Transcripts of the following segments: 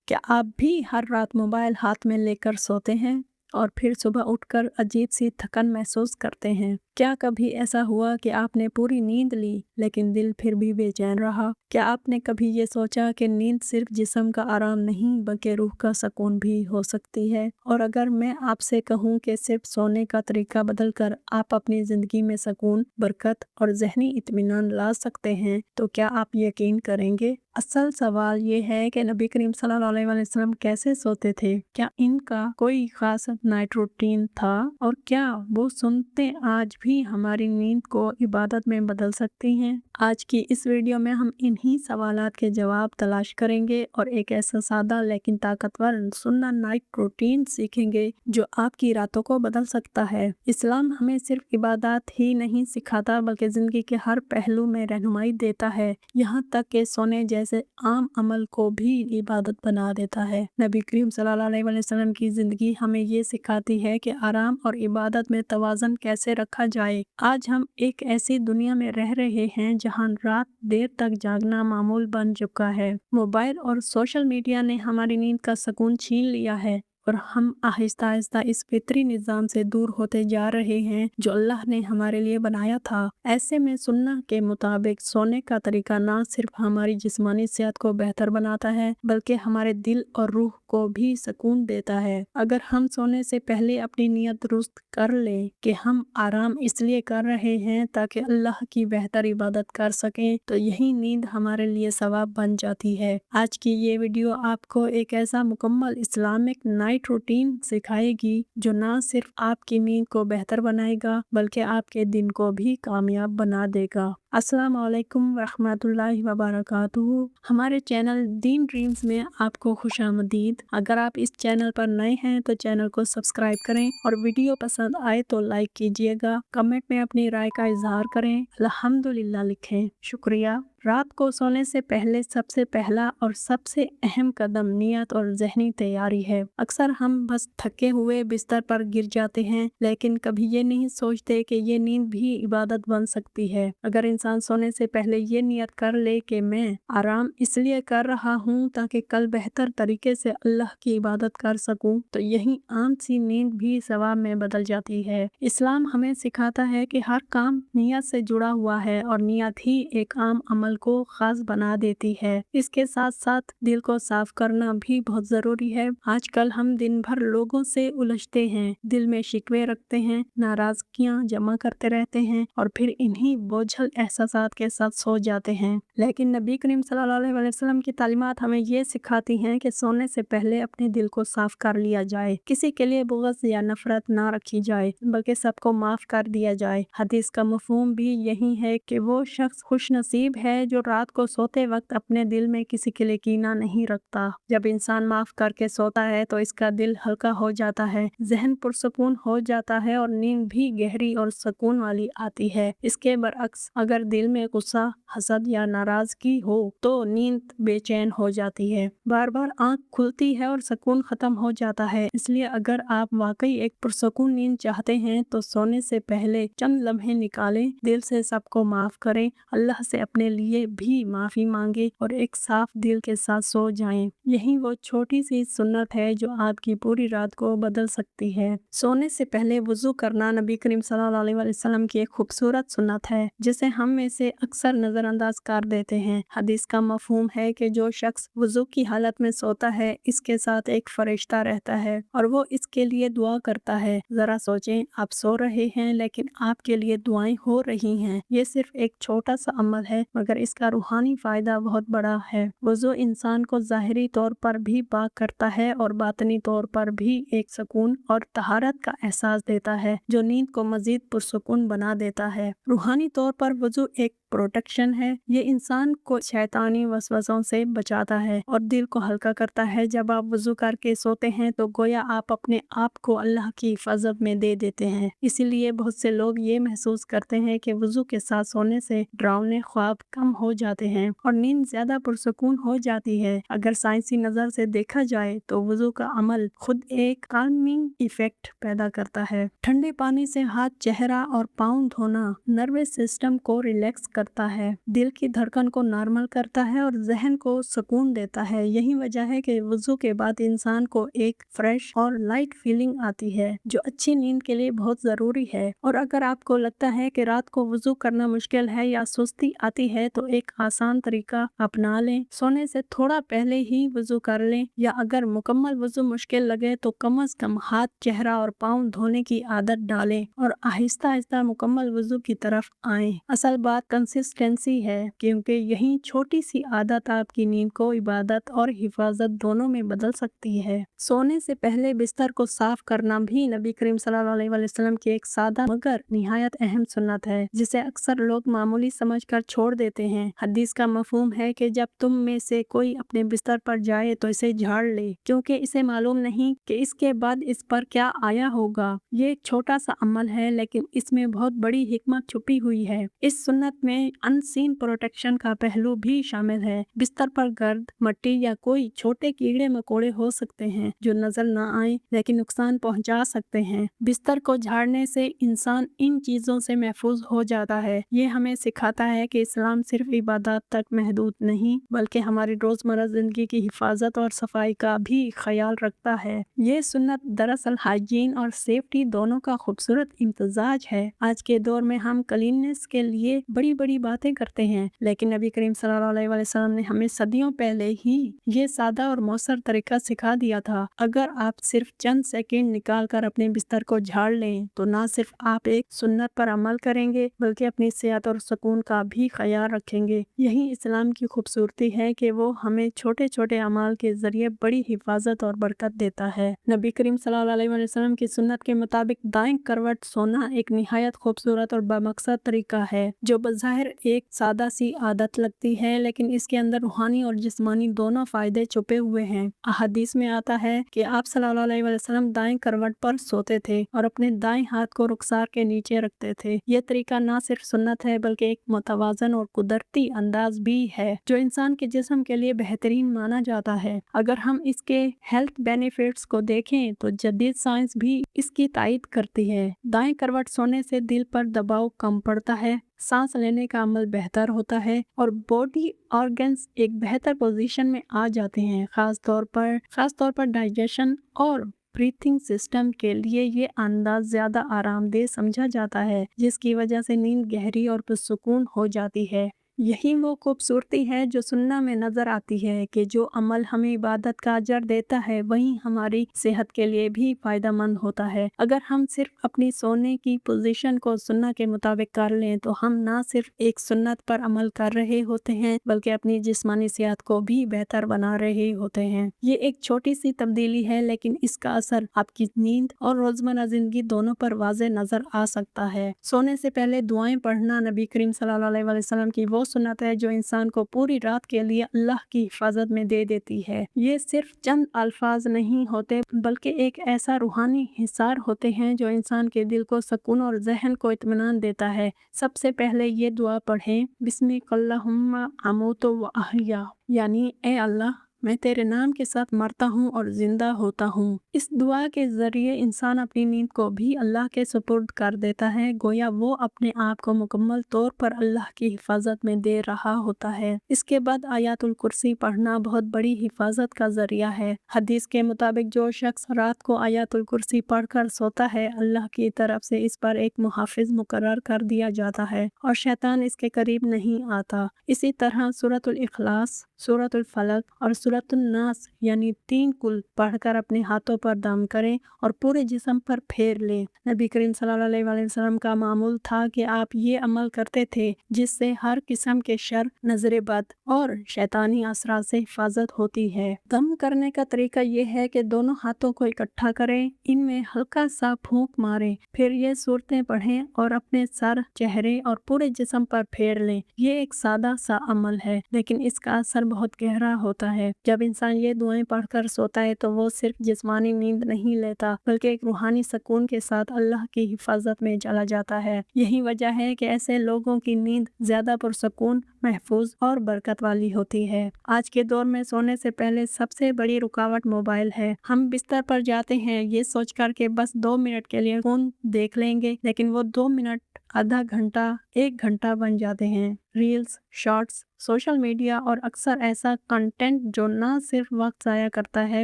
क्या आप भी हर रात मोबाइल हाथ में लेकर सोते हैं और फिर सुबह उठकर अजीब सी थकन महसूस करते हैं? क्या कभी ऐसा हुआ कि आपने पूरी नींद ली लेकिन दिल फिर भी बेचैन रहा? क्या आपने कभी ये सोचा कि नींद सिर्फ जिस्म का आराम नहीं बल्कि रूह का सुकून भी हो सकती है? और अगर मैं आपसे कहूँ कि सिर्फ सोने का तरीका बदलकर आप अपनी ज़िंदगी में सुकून, बरकत और ज़हनी इत्मीनान ला सकते हैं, तो क्या आप यकीन करेंगे? असल सवाल ये है कि नबी करीम सल्लल्लाहु अलैहि वसल्लम कैसे सोते थे? क्या इनका कोई ख़ास नाइट रूटीन था? और क्या वो सुन्नतें आज भी हमारी नींद को इबादत में बदल सकती हैं? आज की इस वीडियो में हम इन्हीं सवालात के जवाब तलाश करेंगे और एक ऐसा सादा लेकिन ताकतवर सुन्ना नाइट रूटीन सीखेंगे जो आपकी रातों को बदल सकता है। इस्लाम हमें सिर्फ इबादत ही नहीं सिखाता बल्कि ज़िंदगी के हर पहलू में रहनुमाई देता है, यहाँ तक कि सोने जैसे आम अमल को भी इबादत बना देता है। नबी करीम सल्लल्लाहु अलैहि वसल्लम की ज़िंदगी हमें ये सिखाती है कि आराम और इबादत में तवाज़ुन कैसे रखा जाए। आज हम एक ऐसी दुनिया में रह रहे हैं जहां रात देर तक जागना मामूल बन चुका है। मोबाइल और सोशल मीडिया ने हमारी नींद का सुकून छीन लिया है और हम आहिस्ता आहिस्ता इस फितरी निज़ाम से दूर होते जा रहे हैं जो अल्लाह ने हमारे लिए बनाया था। ऐसे में सुन्ना के मुताबिक सोने का तरीका ना सिर्फ हमारी जिस्मानी सेहत को बेहतर बनाता है बल्कि हमारे दिल और रूह को भी सुकून देता है। अगर हम सोने से पहले अपनी नीयत दुरुस्त कर लें कि हम आराम इसलिए कर रहे हैं ताकि अल्लाह की बेहतर इबादत कर सकें, तो यही नींद हमारे लिए सवाब बन जाती है। आज की ये वीडियो आपको एक ऐसा मुकम्मल इस्लामिक नाइट रूटीन सिखाएगी जो ना सिर्फ आपकी नींद को बेहतर बनाएगा बल्कि आपके दिन को भी कामयाब बना देगा। अस्सलाम वालेकुम रहमतुल्लाहि व बरकातुहू। हमारे चैनल दीन ड्रीम्स में आपको खुशामदीद। अगर आप इस चैनल पर नए हैं तो चैनल को सब्सक्राइब करें और वीडियो पसंद आए तो लाइक कीजिएगा। कमेंट में अपनी राय का इजहार करें, अल्हम्दुलिल्लाह लिखें। शुक्रिया। रात को सोने से पहले सबसे पहला और सबसे अहम कदम नियत और ज़हनी तैयारी है। अक्सर हम बस थके हुए बिस्तर पर गिर जाते हैं लेकिन कभी ये नहीं सोचते कि ये नींद भी इबादत बन सकती है। अगर इंसान सोने से पहले ये नियत कर ले कि मैं आराम इसलिए कर रहा हूँ ताकि कल बेहतर तरीके से अल्लाह की इबादत कर सकूँ, तो यही आम सी नींद भी सवाब में बदल जाती है। इस्लाम हमें सिखाता है कि हर काम नियत से जुड़ा हुआ है और नियत ही एक आम अमल को खास बना देती है। इसके साथ साथ दिल को साफ करना भी बहुत जरूरी है। आजकल हम दिन भर लोगों से उलझते हैं, दिल में शिकवे रखते हैं, नाराजगियां जमा करते रहते हैं और फिर इन्हीं बोझल एहसासात के साथ सो जाते हैं। लेकिन नबी करीम सल्लल्लाहु अलैहि वसल्लम की तालीमात हमें ये सिखाती हैं कि सोने से पहले अपने दिल को साफ कर लिया जाए, किसी के लिए बुग़्ज़ या नफरत ना रखी जाए बल्कि सबको माफ कर दिया जाए। हदीस का मफहूम भी यही है कि वो शख्स खुश नसीब है जो रात को सोते वक्त अपने दिल में किसी के लिए कीना नहीं रखता। जब इंसान माफ करके सोता है तो इसका दिल हल्का हो जाता है, जहन पुरसुकून हो जाता है और नींद भी गहरी और सुकून वाली आती है। इसके बरअक्स अगर दिल में गुस्सा, हसद या नाराजगी हो तो नींद बेचैन हो जाती है, बार बार आंख खुलती है और सुकून खत्म हो जाता है। इसलिए अगर आप वाकई एक पुरसुकून नींद चाहते हैं तो सोने से पहले चंद लम्हे निकालें, दिल से सबको माफ करें, अल्लाह से अपने लिए भी माफी मांगे और एक साफ दिल के साथ सो जाएं। यही वो छोटी सी सुन्नत है जो आपकी पूरी रात को बदल सकती है। सोने से पहले वुजू करना नबी करीम सल्लल्लाहु अलैहि वसल्लम की एक खूबसूरत सुन्नत है जिसे हम में से अक्सर नजरअंदाज कर देते हैं। हदीस का मफहूम है कि जो शख्स वुजू की हालत में सोता है इसके साथ एक फरिश्ता रहता है और वो इसके लिए दुआ करता है। जरा सोचें, आप सो रहे हैं लेकिन आपके लिए दुआएं हो रही हैं। ये सिर्फ एक छोटा सा अमल है मगर इसका रूहानी फायदा बहुत बड़ा है। वुजू इंसान को ज़ाहिरी तौर पर भी पाक करता है और बातनी तौर पर भी एक सुकून और तहारत का एहसास देता है जो नींद को मजीद पुरसुकून बना देता है। रूहानी तौर पर वुजू एक प्रोटेक्शन है। ये इंसान को शैतानी वसवसों से बचाता है और दिल को हल्का करता है। जब आप वुजू करके सोते हैं तो गोया आप अपने आप को अल्लाह की हिफाजत में दे देते हैं। इसीलिए बहुत से लोग ये महसूस करते हैं कि वुजू के साथ सोने से डरावने ख्वाब कम हो जाते हैं और नींद ज्यादा पुरसुकून हो जाती है। अगर साइंसी नजर से देखा जाए तो वुजू का अमल खुद एक काल्मिंग इफेक्ट पैदा करता है। ठंडे पानी से हाथ, चेहरा और पाँव धोना नर्वस सिस्टम को रिलैक्स कर करता है, दिल की धड़कन को नॉर्मल करता है और जहन को सुकून देता है। यही वजह है कि वुज़ू के बाद इंसान को एक फ्रेश और लाइट फीलिंग आती है, जो अच्छी नींद के लिए बहुत ज़रूरी है। और अगर आपको लगता है कि रात को वुज़ू करना मुश्किल है या सुस्ती आती है तो एक आसान तरीका अपना लें। सोने से थोड़ा पहले ही वुज़ू कर लें, या अगर मुकम्मल वुज़ू मुश्किल लगे तो कम से कम हाथ, चेहरा और पाँव धोने की आदत डालें और आहिस्ता आहिस्ता मुकम्मल वुज़ू की तरफ आएं। असल बात कंसिस्टेंसी है, क्योंकि यही छोटी सी आदत आपकी नींद को इबादत और हिफाजत दोनों में बदल सकती है। सोने से पहले बिस्तर को साफ करना भी नबी करीम सल्लल्लाहु अलैहि वसल्लम की एक सादा मगर निहायत अहम सुन्नत है, जिसे अक्सर लोग मामूली समझकर छोड़ देते हैं। हदीस का मफहूम है कि जब तुम में से कोई अपने बिस्तर पर जाए तो इसे झाड़ ले, क्योंकि इसे मालूम नहीं कि इसके बाद इस पर क्या आया होगा। ये एक छोटा सा अमल है, लेकिन इसमें बहुत बड़ी हिकमत छुपी हुई है। इस सुन्नत में अनसीन प्रोटेक्शन का पहलू भी शामिल है। बिस्तर पर गर्द, मिट्टी या कोई छोटे कीड़े मकोड़े हो सकते हैं जो नजर न आए लेकिन नुकसान पहुंचा सकते हैं। बिस्तर को झाड़ने से इंसान इन चीजों से महफूज हो जाता है। ये हमें सिखाता है कि इस्लाम सिर्फ इबादत तक महदूद नहीं, बल्कि हमारी रोजमर्रा जिंदगी की हिफाजत और सफाई का भी ख्याल रखता है। ये सुन्नत दरअसल हाइजीन और सेफ्टी दोनों का खूबसूरत इम्तजाज है। आज के दौर में हम क्लीननेस के लिए बड़ी बड़ी बातें करते हैं, लेकिन नबी करीम सल्लल्लाहु अलैहि वसल्लम ने हमें सदियों पहले ही ये सादा और मौसर तरीका सिखा दिया था। अगर आप सिर्फ चंद सेकंड निकाल कर अपने बिस्तर को झाड़ लें तो ना सिर्फ आप एक सुन्नत पर अमल करेंगे, बल्कि अपनी सेहत और सुकून का भी ख्याल रखेंगे। यही इस्लाम की खूबसूरती है कि वो हमें छोटे छोटे अमाल के जरिए बड़ी हिफाजत और बरकत देता है। नबी करीम सल्लल्लाहु अलैहि वसल्लम की सुन्नत के मुताबिक दाएं करवट सोना एक निहायत खूबसूरत और बामकसद तरीका है, जो बज़ाहिर एक सादा सी आदत लगती है, लेकिन इसके अंदर रूहानी और जिस्मानी दोनों फायदे छुपे हुए हैं। अहादीस में आता है कि आप सल्लल्लाहु अलैहि वसल्लम दाएं करवट पर सोते थे और अपने दाएं हाथ को रुखसार के नीचे रखते थे। ये तरीका ना सिर्फ सुन्नत है, बल्कि एक मुतवाज़न और कुदरती अंदाज भी है, जो इंसान के जिस्म के लिए बेहतरीन माना जाता है। अगर हम इसके हेल्थ बेनिफिट्स को देखें तो जदीद साइंस भी इसकी तायद करती है। दाएं करवट सोने से दिल पर दबाव कम पड़ता है, सांस लेने का अमल बेहतर होता है और बॉडी ऑर्गन्स एक बेहतर पोजीशन में आ जाते हैं। खास तौर पर डाइजेशन और ब्रीथिंग सिस्टम के लिए ये अंदाज ज़्यादा आरामदेह समझा जाता है, जिसकी वजह से नींद गहरी और पुरसुकून हो जाती है। यही वो खूबसूरती है जो सुन्ना में नज़र आती है कि जो अमल हमें इबादत का अजर देता है, वहीं हमारी सेहत के लिए भी फ़ायदेमंद होता है। अगर हम सिर्फ अपनी सोने की पोजीशन को सुन्ना के मुताबिक कर लें तो हम ना सिर्फ एक सुन्नत पर अमल कर रहे होते हैं, बल्कि अपनी जिस्मानी सेहत को भी बेहतर बना रहे होते हैं। ये एक छोटी सी तब्दीली है, लेकिन इसका असर आपकी नींद और रोज़मर्रा ज़िंदगी दोनों पर वाज़े नज़र आ सकता है। सोने से पहले दुआएं पढ़ना नबी करीम सल्लल्लाहु अलैहि वसल्लम की वो सुन्नत है जो इंसान को पूरी रात के लिए अल्लाह की हिफाजत में दे देती है। ये सिर्फ चंद अल्फाज नहीं होते, बल्कि एक ऐसा रूहानी हिसार होते हैं जो इंसान के दिल को सुकून और जहन को इत्मीनान देता है। सबसे पहले ये दुआ पढ़ें, बिस्मिकल्लाहुम्मा अमूतु व अहया, यानी ए अल्लाह, मैं तेरे नाम के साथ मरता हूँ और जिंदा होता हूँ। इस दुआ के जरिए इंसान अपनी नींद को भी अल्लाह के सुपुर्द कर देता है, गोया वो अपने आप को मुकम्मल तौर पर अल्लाह की हिफाजत में दे रहा होता है। इसके बाद आयातुल कुर्सी पढ़ना बहुत बड़ी हिफाजत का जरिया है। हदीस के मुताबिक जो शख्स रात को आयातुल कुर्सी पढ़कर सोता है, अल्लाह की तरफ से इस पर एक मुहाफिज मुकर्रर कर दिया जाता है और शैतान इसके करीब नहीं आता। इसी तरह सूरतुल इखलास, सूरतुल फलक और सूरतुल नास यानी 3 कुल पढ़कर अपने हाथों पर दम करें और पूरे जिस्म पर फेर लें। नबी करीम सल्लल्लाहु अलैहि वसल्लम का मामूल था कि आप ये अमल करते थे, जिससे हर किस्म के शर, नजर बद और शैतानी असरा से हिफाजत होती है। दम करने का तरीका ये है कि दोनों हाथों को इकट्ठा करें, इनमें हल्का सा फूंक मारें, फिर ये सूरतें पढ़ें और अपने सर, चेहरे और पूरे जिस्म पर फेर लें। ये एक सादा सा अमल है, लेकिन इसका असर बहुत गहरा होता है। जब इंसान ये दुआएं पढ़कर सोता है तो वो सिर्फ जिस्मानी नींद नहीं लेता, बल्कि एक रूहानी सुकून के साथ अल्लाह की हिफाजत में चला जाता है। यही वजह है कि ऐसे लोगों की नींद ज्यादा पुरसुकून, महफूज और बरकत वाली होती है। आज के दौर में सोने से पहले सबसे बड़ी रुकावट मोबाइल है। हम बिस्तर पर जाते हैं ये सोचकर के बस 2 मिनट के लिए फोन देख लेंगे, लेकिन वो 2 मिनट, आधा घंटा, 1 घंटा बन जाते हैं। ریلز، شارٹس، سوشل میڈیا اور اکثر ایسا کنٹینٹ جو نہ صرف وقت ضائع کرتا ہے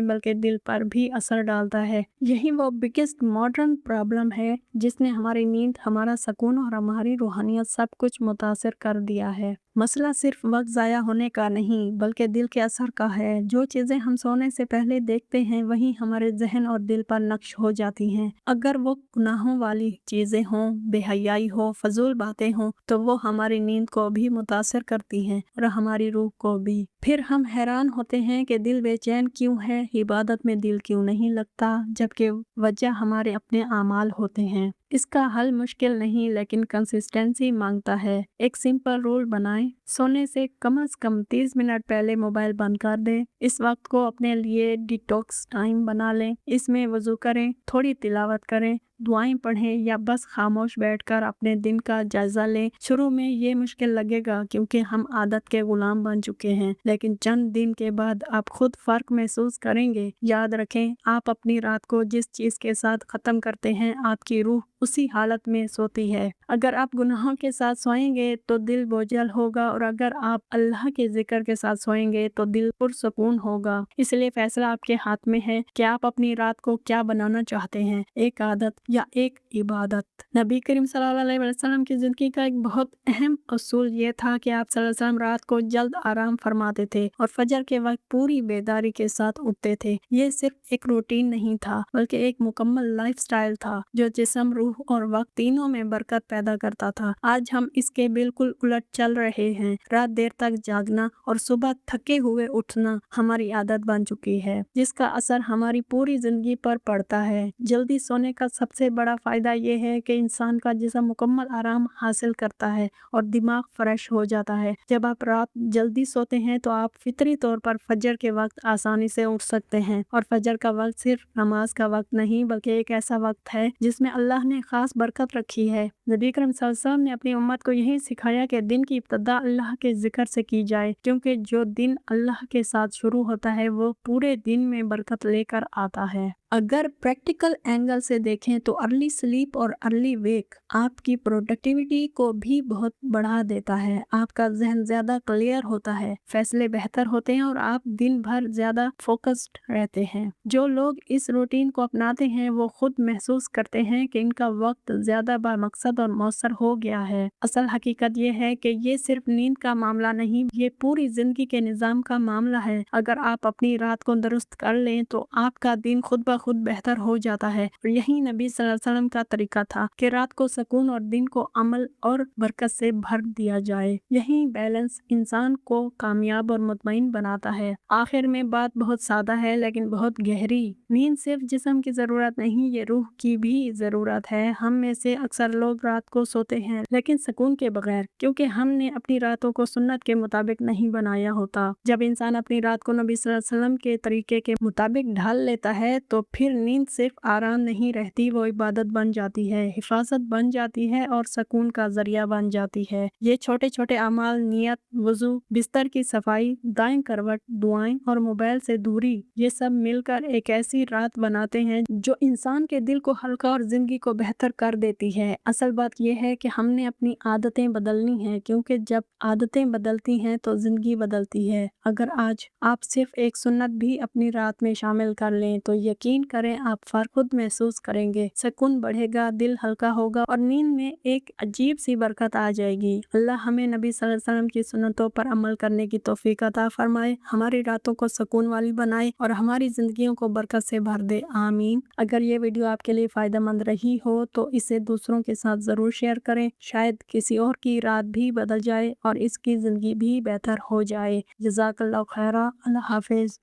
بلکہ دل پر بھی اثر ڈالتا ہے۔ یہی وہ بگیسٹ ماڈرن پرابلم ہے جس نے ہماری نیند، ہمارا سکون اور ہماری روحانیت سب کچھ متاثر کر دیا ہے۔ مسئلہ صرف وقت ضائع ہونے کا نہیں بلکہ دل کے اثر کا ہے۔ جو چیزیں ہم سونے سے پہلے دیکھتے ہیں وہی ہمارے ذہن اور دل پر نقش ہو جاتی ہیں۔ اگر وہ گناہوں والی چیزیں ہوں، بے حیائی ہو، فضول باتیں ہوں تو وہ ہماری نیند کو بھی متاثر کرتی ہیں اور ہماری روح کو بھی۔ پھر ہم حیران ہوتے ہیں کہ دل بے چین کیوں ہے، عبادت میں دل کیوں نہیں لگتا، جبکہ وجہ ہمارے اپنے اعمال ہوتے ہیں۔ اس کا حل مشکل نہیں لیکن کنسسٹنسی مانگتا ہے۔ ایک سمپل رول بنائیں، سونے سے کم از کم 30 منٹ پہلے موبائل بند کر دیں۔ اس وقت کو اپنے لیے ڈیٹاکس ٹائم بنا لیں۔ اس میں وضو کریں، تھوڑی تلاوت کریں، دعائیں پڑھیں یا بس خاموش بیٹھ کر اپنے دن کا جائزہ لیں۔ شروع میں یہ مشکل لگے گا کیونکہ ہم عادت کے غلام بن چکے ہیں، لیکن چند دن کے بعد آپ خود فرق محسوس کریں گے۔ یاد رکھیں، آپ اپنی رات کو جس چیز کے ساتھ ختم کرتے ہیں آپ کی روح اسی حالت میں سوتی ہے۔ اگر آپ گناہوں کے ساتھ سوئیں گے تو دل بوجھل ہوگا اور اگر آپ اللہ کے ذکر کے ساتھ سوئیں گے تو دل پرسکون ہوگا۔ اس لیے فیصلہ آپ کے ہاتھ میں ہے کہ آپ اپنی رات کو کیا بنانا چاہتے ہیں، ایک عادت یا ایک عبادت۔ نبی کریم صلی اللہ علیہ وسلم کی زندگی کا ایک بہت اہم اصول یہ تھا کہ آپ صلی اللہ علیہ وسلم رات کو جلد آرام فرماتے تھے اور فجر کے وقت پوری بیداری کے ساتھ اٹھتے تھے۔ یہ صرف ایک روٹین نہیں تھا بلکہ ایک مکمل لائف سٹائل تھا جو جسم، روح اور وقت تینوں میں برکت پیدا کرتا تھا۔ آج ہم اس کے بالکل الٹ چل رہے ہیں۔ رات دیر تک جاگنا اور صبح تھکے ہوئے اٹھنا ہماری عادت بن چکی ہے جس کا اثر ہماری پوری زندگی پر پڑتا ہے۔ جلدی سونے کا سب سے بڑا فائدہ یہ ہے کہ انسان کا جسم مکمل آرام حاصل کرتا ہے اور دماغ فریش ہو جاتا ہے۔ جب آپ رات جلدی سوتے ہیں تو آپ فطری طور پر فجر کے وقت آسانی سے اٹھ سکتے ہیں، اور فجر کا وقت صرف نماز کا وقت نہیں بلکہ ایک ایسا وقت ہے جس میں اللہ نے خاص برکت رکھی ہے۔ نبی کریم صلی اللہ علیہ وسلم نے اپنی امت کو یہی سکھایا کہ دن کی ابتدا اللہ کے ذکر سے کی جائے، کیونکہ جو دن اللہ کے ساتھ شروع ہوتا ہے وہ پورے دن میں برکت لے کر آتا ہے۔ اگر پریکٹیکل اینگل سے دیکھیں تو ارلی سلیپ اور ارلی ویک آپ کی پروڈکٹیوٹی کو بھی بہت بڑھا دیتا ہے۔ آپ کا ذہن زیادہ کلیئر ہوتا ہے، فیصلے بہتر ہوتے ہیں اور آپ دن بھر زیادہ فوکسڈ رہتے ہیں۔ جو لوگ اس روٹین کو اپناتے ہیں وہ خود محسوس کرتے ہیں کہ ان کا وقت زیادہ بامقصد اور مؤثر ہو گیا ہے۔ اصل حقیقت یہ ہے کہ یہ صرف نیند کا معاملہ نہیں، یہ پوری زندگی کے نظام کا معاملہ ہے۔ اگر آپ اپنی رات کو درست کر لیں تو آپ کا دن خود بخود بہتر ہو جاتا ہے، اور یہی نبی صلی اللہ علیہ وسلم کا طریقہ تھا کہ رات کو سکون اور دن کو عمل اور برکت سے بھر دیا جائے۔ یہی بیلنس انسان کو کامیاب اور مطمئن بناتا ہے۔ آخر میں بات بہت سادہ ہے لیکن بہت گہری۔ نیند صرف جسم کی ضرورت نہیں، یہ روح کی بھی ضرورت ہے۔ ہم میں سے اکثر لوگ رات کو سوتے ہیں لیکن سکون کے بغیر، کیونکہ ہم نے اپنی راتوں کو سنت کے مطابق نہیں بنایا ہوتا۔ جب انسان اپنی رات کو نبی صلی اللہ علیہ وسلم کے طریقے کے مطابق ڈھال لیتا ہے تو پھر نیند صرف آرام نہیں رہتی، وہ عبادت بن جاتی ہے، حفاظت بن جاتی ہے اور سکون کا ذریعہ بن جاتی ہے۔ یہ چھوٹے چھوٹے اعمال، نیت، وضو، بستر کی صفائی، دائیں کروٹ، دعائیں اور موبائل سے دوری، یہ سب مل کر ایک ایسی رات بناتے ہیں جو انسان کے دل کو ہلکا اور زندگی کو بہتر کر دیتی ہے۔ اصل بات یہ ہے کہ ہم نے اپنی عادتیں بدلنی ہیں، کیونکہ جب عادتیں بدلتی ہیں تو زندگی بدلتی ہے۔ اگر آج آپ صرف ایک سنت بھی اپنی رات میں شامل کر لیں تو یقین کریں آپ فرق خود محسوس کریں گے، سکون بڑھے گا، دل ہلکا ہوگا اور نیند میں ایک عجیب سی برکت آ جائے گی۔ اللہ ہمیں نبی صلی اللہ علیہ وسلم کی سنتوں پر عمل کرنے کی توفیق عطا فرمائے، ہماری راتوں کو سکون والی بنائے اور ہماری زندگیوں کو برکت سے بھر دے، آمین۔ اگر یہ ویڈیو آپ کے لیے فائدہ مند رہی ہو تو اسے دوسروں کے ساتھ ضرور شیئر کریں، شاید کسی اور کی رات بھی بدل جائے اور اس کی زندگی بھی بہتر ہو جائے۔ جزاک اللہ خیرہ۔ اللہ حافظ۔